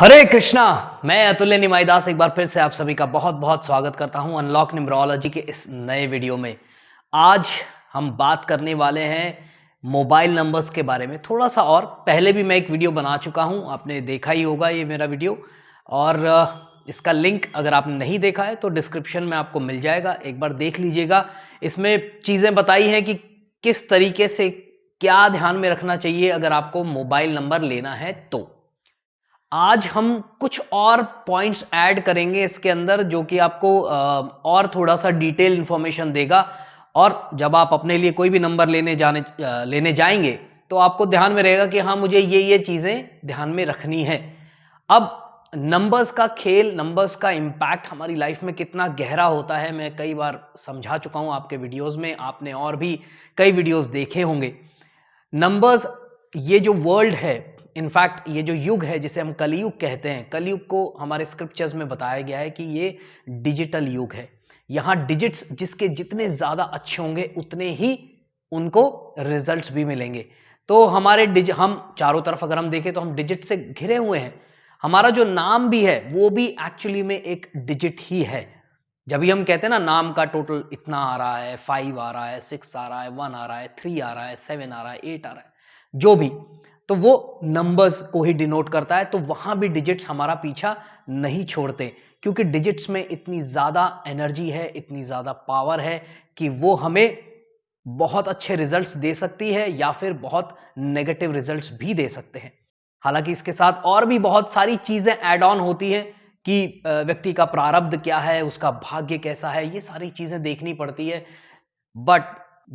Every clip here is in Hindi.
हरे कृष्णा। मैं अतुल्य निमाईदास एक बार फिर से आप सभी का बहुत बहुत स्वागत करता हूं अनलॉक न्यूमरोलॉजी के इस नए वीडियो में। आज हम बात करने वाले हैं मोबाइल नंबर्स के बारे में थोड़ा सा। और पहले भी मैं एक वीडियो बना चुका हूं, आपने देखा ही होगा ये मेरा वीडियो। और इसका लिंक अगर आपने नहीं देखा है तो डिस्क्रिप्शन में आपको मिल जाएगा, एक बार देख लीजिएगा। इसमें चीज़ें बताई हैं कि किस तरीके से क्या ध्यान में रखना चाहिए अगर आपको मोबाइल नंबर लेना है। तो आज हम कुछ और पॉइंट्स ऐड करेंगे इसके अंदर जो कि आपको और थोड़ा सा डिटेल इंफॉर्मेशन देगा। और जब आप अपने लिए कोई भी नंबर लेने जाएंगे तो आपको ध्यान में रहेगा कि हाँ, मुझे ये चीज़ें ध्यान में रखनी है। अब नंबर्स का खेल, नंबर्स का इम्पैक्ट हमारी लाइफ में कितना गहरा होता है, मैं कई बार समझा चुका हूँ आपके वीडियोस में, आपने और भी कई वीडियोस देखे होंगे। नंबर्स, ये जो वर्ल्ड है, इनफैक्ट ये जो युग है जिसे हम कलयुग कहते हैं, कलयुग को हमारे स्क्रिप्चर्स में बताया गया है कि ये डिजिटल युग है। यहाँ डिजिट्स जिसके जितने ज़्यादा अच्छे होंगे उतने ही उनको रिजल्ट्स भी मिलेंगे। तो हम चारों तरफ अगर हम देखें तो हम डिजिट से घिरे हुए हैं। हमारा जो नाम भी है वो भी एक्चुअली में एक डिजिट ही है। जब भी हम कहते हैं ना नाम का टोटल इतना आ रहा है, 5 आ रहा है, 6 आ रहा है, 1 आ रहा है, 3 आ रहा है, 7 आ रहा है, 8 आ रहा है, जो भी, तो वो नंबर्स को ही डिनोट करता है। तो वहां भी डिजिट्स हमारा पीछा नहीं छोड़ते, क्योंकि डिजिट्स में इतनी ज़्यादा एनर्जी है, इतनी ज़्यादा पावर है कि वो हमें बहुत अच्छे रिजल्ट्स दे सकती है या फिर बहुत नेगेटिव रिजल्ट्स भी दे सकते हैं। हालांकि इसके साथ और भी बहुत सारी चीज़ें ऐड ऑन होती हैं कि व्यक्ति का प्रारब्ध क्या है, उसका भाग्य कैसा है, ये सारी चीज़ें देखनी पड़ती है। बट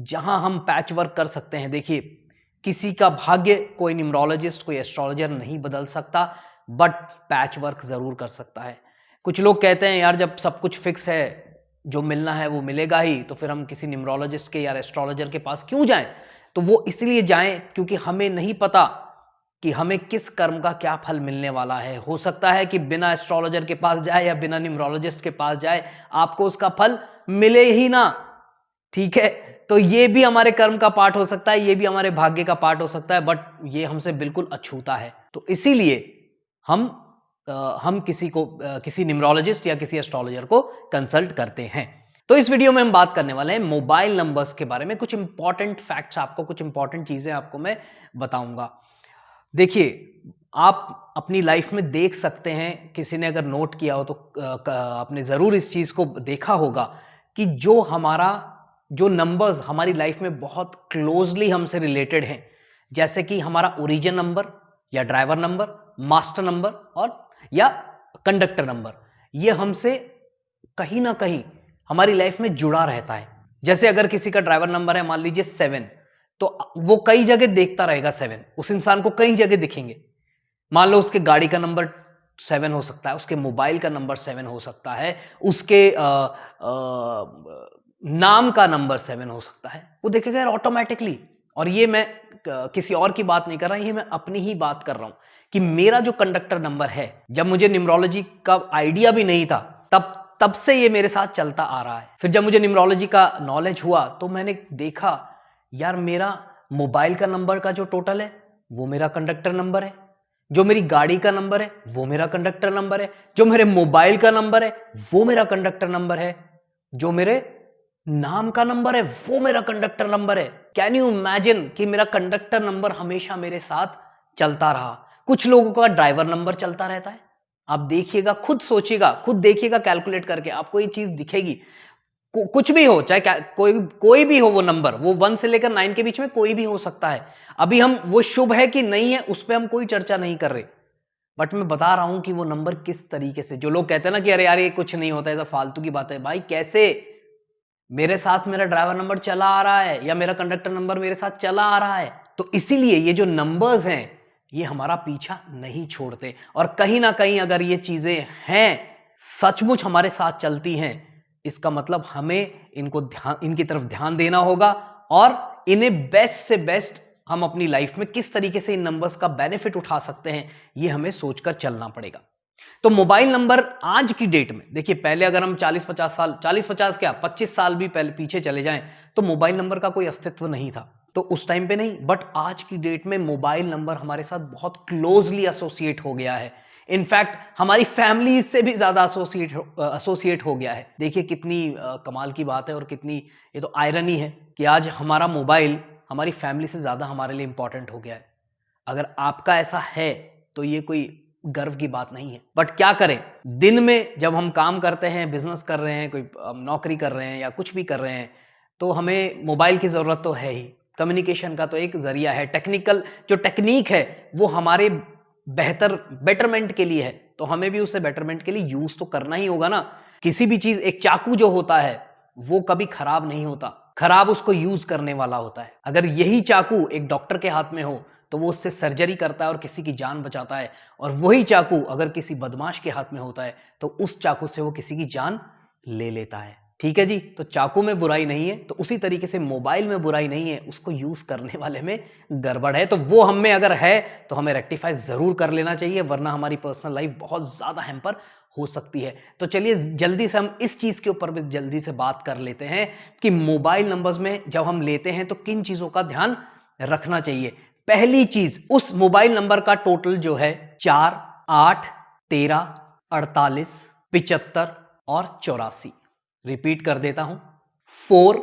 जहां हम पैच वर्क कर सकते हैं, देखिए, किसी का भाग्य कोई न्यूमरोलॉजिस्ट, कोई एस्ट्रोलॉजर नहीं बदल सकता, बट पैच वर्क ज़रूर कर सकता है। कुछ लोग कहते हैं यार, जब सब कुछ फिक्स है, जो मिलना है वो मिलेगा ही, तो फिर हम किसी न्यूमरोलॉजिस्ट के या एस्ट्रोलॉजर के पास क्यों जाएं? तो वो इसलिए जाएं क्योंकि हमें नहीं पता कि हमें किस कर्म का क्या फल मिलने वाला है। हो सकता है कि बिना एस्ट्रोलॉजर के पास जाए या बिना न्यूमरोलॉजिस्ट के पास जाए, आपको उसका फल मिले ही ना। ठीक है, तो ये भी हमारे कर्म का पार्ट हो सकता है, ये भी हमारे भाग्य का पार्ट हो सकता है, बट ये हमसे बिल्कुल अछूता है। तो इसीलिए हम किसी न्यूमरोलॉजिस्ट या किसी एस्ट्रोलॉजर को कंसल्ट करते हैं। तो इस वीडियो में हम बात करने वाले हैं मोबाइल नंबर्स के बारे में। कुछ इंपॉर्टेंट फैक्ट्स आपको, कुछ इंपॉर्टेंट चीजें आपको मैं बताऊंगा। देखिए, आप अपनी लाइफ में देख सकते हैं, किसी ने अगर नोट किया हो तो आपने ज़रूर इस चीज़ को देखा होगा कि जो नंबर्स हमारी लाइफ में बहुत क्लोजली हमसे रिलेटेड हैं, जैसे कि हमारा ओरिजिन नंबर या ड्राइवर नंबर, मास्टर नंबर और या कंडक्टर नंबर, ये हमसे कहीं ना कहीं हमारी लाइफ में जुड़ा रहता है। जैसे अगर किसी का ड्राइवर नंबर है मान लीजिए 7, तो वो कई जगह देखता रहेगा 7, उस इंसान को कई जगह दिखेंगे। मान लो उसके गाड़ी का नंबर 7 हो सकता है, उसके मोबाइल का नंबर 7 हो सकता है, उसके नाम का नंबर 7 हो सकता है, वो देखेगा यार ऑटोमेटिकली। और ये मैं किसी और की बात नहीं कर रहा, ये मैं अपनी ही बात कर रहा हूं कि मेरा जो कंडक्टर नंबर है, जब मुझे न्यूमरोलॉजी का आइडिया भी नहीं था, तब से ये मेरे साथ चलता आ रहा है। फिर जब मुझे न्यूमरोलॉजी का नॉलेज हुआ तो मैंने देखा यार, मेरा मोबाइल का नंबर का जो टोटल है वो मेरा कंडक्टर नंबर है, जो मेरी गाड़ी का नंबर है वो मेरा कंडक्टर नंबर है, जो मेरे मोबाइल का नंबर है वो मेरा कंडक्टर नंबर है, जो मेरे नाम का नंबर है वो मेरा कंडक्टर नंबर है। कैन यू इमेजिन कि मेरा कंडक्टर नंबर हमेशा मेरे साथ चलता रहा। कुछ लोगों का ड्राइवर नंबर चलता रहता है। आप देखिएगा, खुद सोचिएगा, खुद देखिएगा, कैलकुलेट करके आपको ये चीज दिखेगी। कुछ भी हो, चाहे कोई भी हो वो नंबर, वो 1 से लेकर 9 के बीच में कोई भी हो सकता है। अभी हम वो शुभ है कि नहीं है उस पर हम कोई चर्चा नहीं कर रहे, बट मैं बता रहा हूं कि वो नंबर किस तरीके से, जो लोग कहते हैं ना कि अरे यार ये कुछ नहीं होता, ऐसा फालतू की बात है, भाई कैसे मेरे साथ मेरा ड्राइवर नंबर चला आ रहा है या मेरा कंडक्टर नंबर मेरे साथ चला आ रहा है। तो इसीलिए ये जो नंबर्स हैं ये हमारा पीछा नहीं छोड़ते, और कहीं ना कहीं अगर ये चीजें हैं, सचमुच हमारे साथ चलती हैं, इसका मतलब हमें इनकी तरफ ध्यान देना होगा और इन्हें बेस्ट से बेस्ट हम अपनी लाइफ में किस तरीके से इन नंबर्स का बेनिफिट उठा सकते हैं, ये हमें सोचकर चलना पड़ेगा। तो मोबाइल नंबर आज की डेट में देखिए, पहले अगर हम 40-50 क्या 25 साल भी पहले पीछे चले जाएं तो मोबाइल नंबर का कोई अस्तित्व नहीं था, तो उस टाइम पे नहीं। बट आज की डेट में मोबाइल नंबर हमारे साथ बहुत क्लोजली एसोसिएट हो गया है। इनफैक्ट हमारी फैमिली इससे भी ज़्यादा एसोसिएट हो गया है। देखिए कितनी कमाल की बात है और कितनी ये तो आयरनी है कि आज हमारा मोबाइल हमारी फैमिली से ज़्यादा हमारे लिए इम्पॉर्टेंट हो गया है। अगर आपका ऐसा है तो ये कोई गर्व की बात नहीं है। बट क्या करें, दिन में जब हम काम करते हैं, बिजनेस कर रहे हैं, कोई नौकरी कर रहे हैं या कुछ भी कर रहे हैं, तो हमें मोबाइल की ज़रूरत तो है ही। कम्युनिकेशन का तो एक ज़रिया है, टेक्निकल जो टेक्निक है वो हमारे बेटरमेंट के लिए है, तो हमें भी उसे बेटरमेंट के लिए यूज़ तो करना ही होगा ना। किसी भी चीज़, एक चाकू जो होता है वो कभी खराब नहीं होता, खराब उसको यूज़ करने वाला होता है। अगर यही चाकू एक डॉक्टर के हाथ में हो तो वो उससे सर्जरी करता है और किसी की जान बचाता है, और वही चाकू अगर किसी बदमाश के हाथ में होता है तो उस चाकू से वो किसी की जान ले लेता है। ठीक है जी, तो चाकू में बुराई नहीं है, तो उसी तरीके से मोबाइल में बुराई नहीं है, उसको यूज करने वाले में गड़बड़ है। तो वो हम में अगर है तो हमें रेक्टिफाई जरूर कर लेना चाहिए, वरना हमारी पर्सनल लाइफ बहुत ज्यादा हैम्पर हो सकती है। तो चलिए जल्दी से हम इस चीज के ऊपर भी जल्दी से बात कर लेते हैं कि मोबाइल नंबर्स में जब हम लेते हैं तो किन चीजों का ध्यान रखना चाहिए। पहली चीज, उस मोबाइल नंबर का टोटल जो है 4, 8, 13, 48, 75 और 84। रिपीट कर देता हूं, 4,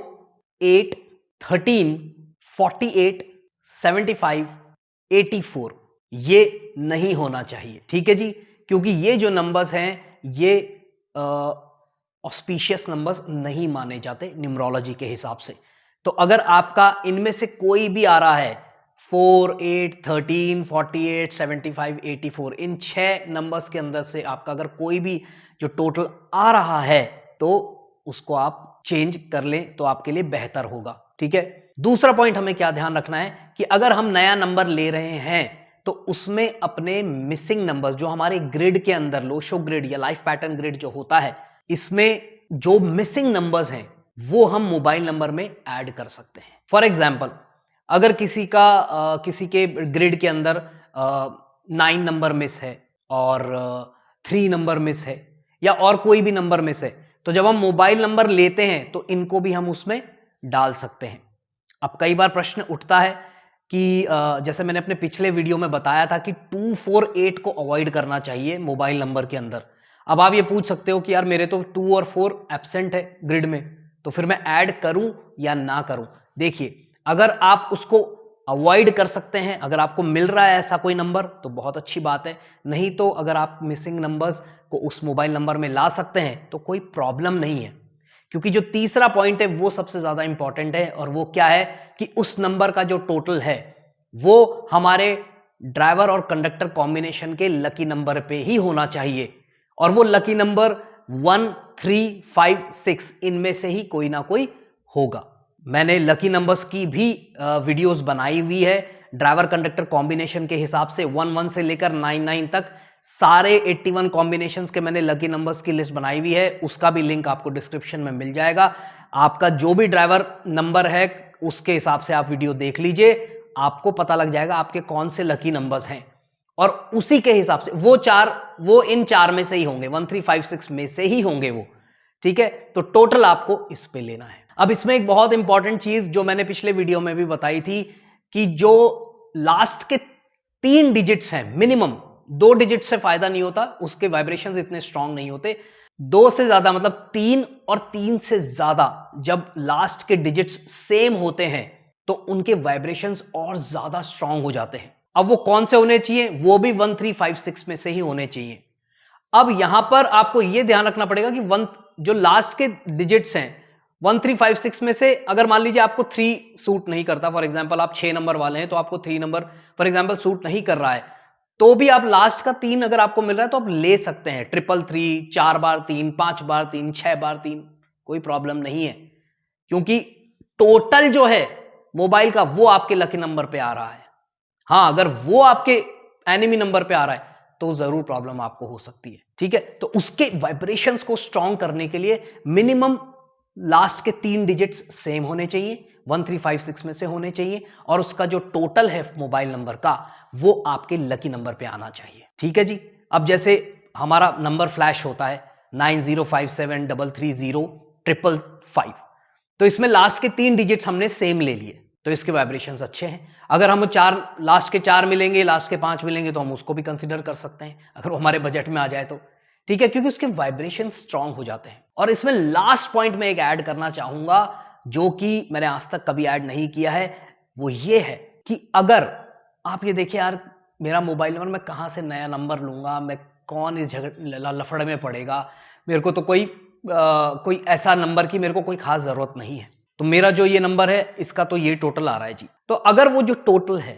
8, 13, 48, 75, 84। ये नहीं होना चाहिए, ठीक है जी, क्योंकि ये जो नंबर्स हैं ये ऑस्पिशियस नंबर्स नहीं माने जाते न्यूमरोलॉजी के हिसाब से। तो अगर आपका इनमें से कोई भी आ रहा है 4, 8, 13, 48, 75, 84, इन 6 नंबर्स के अंदर से आपका अगर कोई भी जो टोटल आ रहा है तो उसको आप चेंज कर लें तो आपके लिए बेहतर होगा। ठीक है, दूसरा पॉइंट हमें क्या ध्यान रखना है कि अगर हम नया नंबर ले रहे हैं तो उसमें अपने मिसिंग नंबर्स जो हमारे ग्रिड के अंदर, लोशो ग्रिड या लाइफ पैटर्न ग्रिड जो होता है, इसमें जो मिसिंग नंबर्स हैं वो हम मोबाइल नंबर में ऐड कर सकते हैं। फॉर एग्जाम्पल, अगर किसी के ग्रिड के अंदर 9 नंबर मिस है और 3 नंबर मिस है या और कोई भी नंबर मिस है, तो जब हम मोबाइल नंबर लेते हैं तो इनको भी हम उसमें डाल सकते हैं। अब कई बार प्रश्न उठता है कि जैसे मैंने अपने पिछले वीडियो में बताया था कि 2, 4, 8 को अवॉइड करना चाहिए मोबाइल नंबर के अंदर। अब आप ये पूछ सकते हो कि यार मेरे तो 2 और 4 एब्सेंट है ग्रिड में, तो फिर मैं ऐड करूं या ना करूं। देखिए, अगर आप उसको अवॉइड कर सकते हैं, अगर आपको मिल रहा है ऐसा कोई नंबर तो बहुत अच्छी बात है, नहीं तो अगर आप मिसिंग नंबर्स को उस मोबाइल नंबर में ला सकते हैं तो कोई प्रॉब्लम नहीं है। क्योंकि जो तीसरा पॉइंट है वो सबसे ज्यादा इंपॉर्टेंट है, और वो क्या है कि उस नंबर का जो टोटल है वो हमारे ड्राइवर और कंडक्टर कॉम्बिनेशन के लकी नंबर पे ही होना चाहिए, और वो लकी नंबर 1, 3, 5, 6 इनमें से ही कोई ना कोई होगा। मैंने लकी नंबर्स की भी वीडियोस बनाई हुई है, ड्राइवर कंडक्टर कॉम्बिनेशन के हिसाब से 1 से लेकर 9 तक सारे 81 कॉम्बिनेशंस के मैंने लकी नंबर्स की लिस्ट बनाई हुई है, उसका भी लिंक आपको डिस्क्रिप्शन में मिल जाएगा। आपका जो भी ड्राइवर नंबर है उसके हिसाब से आप वीडियो देख लीजिए, आपको पता लग जाएगा आपके कौन से लकी नंबर्स हैं, और उसी के हिसाब से वो इन 4 में से ही होंगे, 1, 3, 5, 6 में से ही होंगे वो। ठीक है, तो टोटल आपको इस पे लेना है। अब इसमें एक बहुत इंपॉर्टेंट चीज जो मैंने पिछले वीडियो में भी बताई थी कि जो लास्ट के 3 डिजिट्स हैं, मिनिमम 2 डिजिट से फायदा नहीं होता, उसके वाइब्रेशंस इतने स्ट्रांग नहीं होते। 2 से ज्यादा मतलब 3 और 3 से ज्यादा जब लास्ट के डिजिट्स सेम होते हैं तो उनके वाइब्रेशंस और ज्यादा स्ट्रांग हो जाते हैं। अब वो कौन से होने चाहिए? वो भी 1, 3, 5, 6 में से ही होने चाहिए। अब यहां पर आपको यह ध्यान रखना पड़ेगा कि जो लास्ट के डिजिट्स हैं 1, 3, 5, 6 में से अगर मान लीजिए आपको 3 सूट नहीं करता, फॉर एग्जांपल आप 6 नंबर वाले हैं तो आपको 3 नंबर फॉर एग्जांपल सूट नहीं कर रहा है, तो भी आप लास्ट का 3 अगर आपको मिल रहा है तो आप ले सकते हैं। 333, 4 बार 3, 5 बार 3, 6 बार 3, कोई प्रॉब्लम नहीं है, क्योंकि टोटल जो है मोबाइल का वो आपके लकी नंबर पे आ रहा है। हाँ, अगर वो आपके एनिमी नंबर पे आ रहा है तो जरूर प्रॉब्लम आपको हो सकती है। ठीक है, तो उसके वाइब्रेशंस को स्ट्रॉन्ग करने के लिए मिनिमम लास्ट के 3 डिजिट्स सेम होने चाहिए, 1, 3, 5, 6 में से होने चाहिए, और उसका जो टोटल है मोबाइल नंबर का वो आपके लकी नंबर पे आना चाहिए। ठीक है जी, अब जैसे हमारा नंबर फ्लैश होता है 9057330355, तो इसमें लास्ट के 3 डिजिट्स हमने सेम ले लिए, तो इसके वाइब्रेशंस अच्छे हैं। अगर हम लास्ट के 4 मिलेंगे, लास्ट के 5 मिलेंगे तो हम उसको भी कंसीडर कर सकते हैं, अगर वो हमारे बजट में आ जाए तो। ठीक है, क्योंकि उसके वाइब्रेशन स्ट्रांग हो जाते हैं। और इसमें लास्ट पॉइंट में एक ऐड करना चाहूंगा, जो कि मैंने आज तक कभी ऐड नहीं किया है, वो ये है कि अगर आप ये देखिए यार, मेरा मोबाइल नंबर, मैं कहाँ से नया नंबर लूंगा, मैं कौन इस लफड़े में पड़ेगा, मेरे को तो कोई ऐसा नंबर की मेरे को कोई खास जरूरत नहीं है, तो मेरा जो ये नंबर है इसका तो ये टोटल आ रहा है जी। तो अगर वो जो टोटल है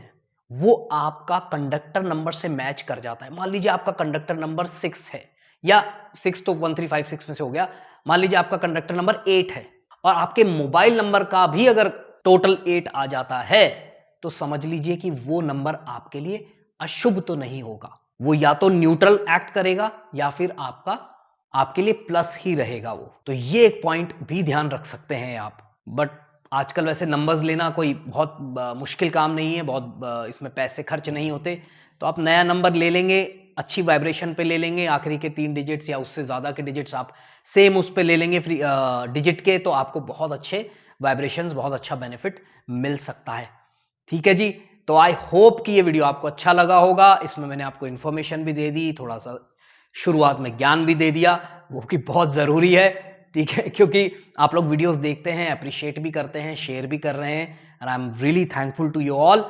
वो आपका कंडक्टर नंबर से मैच कर जाता है, मान लीजिए आपका कंडक्टर नंबर 6 है, या 6 तो 1356 में से हो गया, मान लीजिए आपका कंडक्टर नंबर 8 है, और आपके मोबाइल नंबर का भी अगर टोटल 8 आ जाता है, तो समझ लीजिए कि वो नंबर आपके लिए अशुभ तो नहीं होगा, वो या तो न्यूट्रल एक्ट करेगा या फिर आपके लिए प्लस ही रहेगा वो। तो ये एक पॉइंट भी ध्यान रख सकते हैं आप। बट आजकल वैसे नंबर्स लेना कोई बहुत मुश्किल काम नहीं है, बहुत इसमें पैसे खर्च नहीं होते, तो आप नया नंबर ले लेंगे, अच्छी वाइब्रेशन पे ले लेंगे, आखिरी के 3 डिजिट्स या उससे ज़्यादा के डिजिट्स आप सेम उस पे ले लेंगे फ्री डिजिट के, तो आपको बहुत अच्छे वाइब्रेशंस, बहुत अच्छा बेनिफिट मिल सकता है। ठीक है जी, तो आई होप कि ये वीडियो आपको अच्छा लगा होगा। इसमें मैंने आपको इन्फॉर्मेशन भी दे दी, थोड़ा सा शुरुआत में ज्ञान भी दे दिया, वो कि बहुत ज़रूरी है। ठीक है, क्योंकि आप लोग वीडियोस देखते हैं, अप्रिशिएट भी करते हैं, शेयर भी कर रहे हैं, and I am really thankful to you all.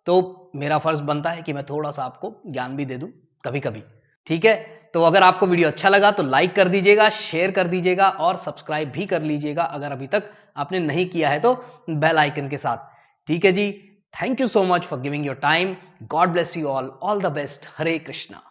तो मेरा फ़र्ज़ बनता है कि मैं थोड़ा सा आपको ज्ञान भी दे दूं कभी कभी। ठीक है, तो अगर आपको वीडियो अच्छा लगा तो लाइक कर दीजिएगा, शेयर कर दीजिएगा और सब्सक्राइब भी कर लीजिएगा अगर अभी तक आपने नहीं किया है तो बेल आइकन के साथ। ठीक है जी, thank you so much for giving your time. God bless you all the best. Hare Krishna.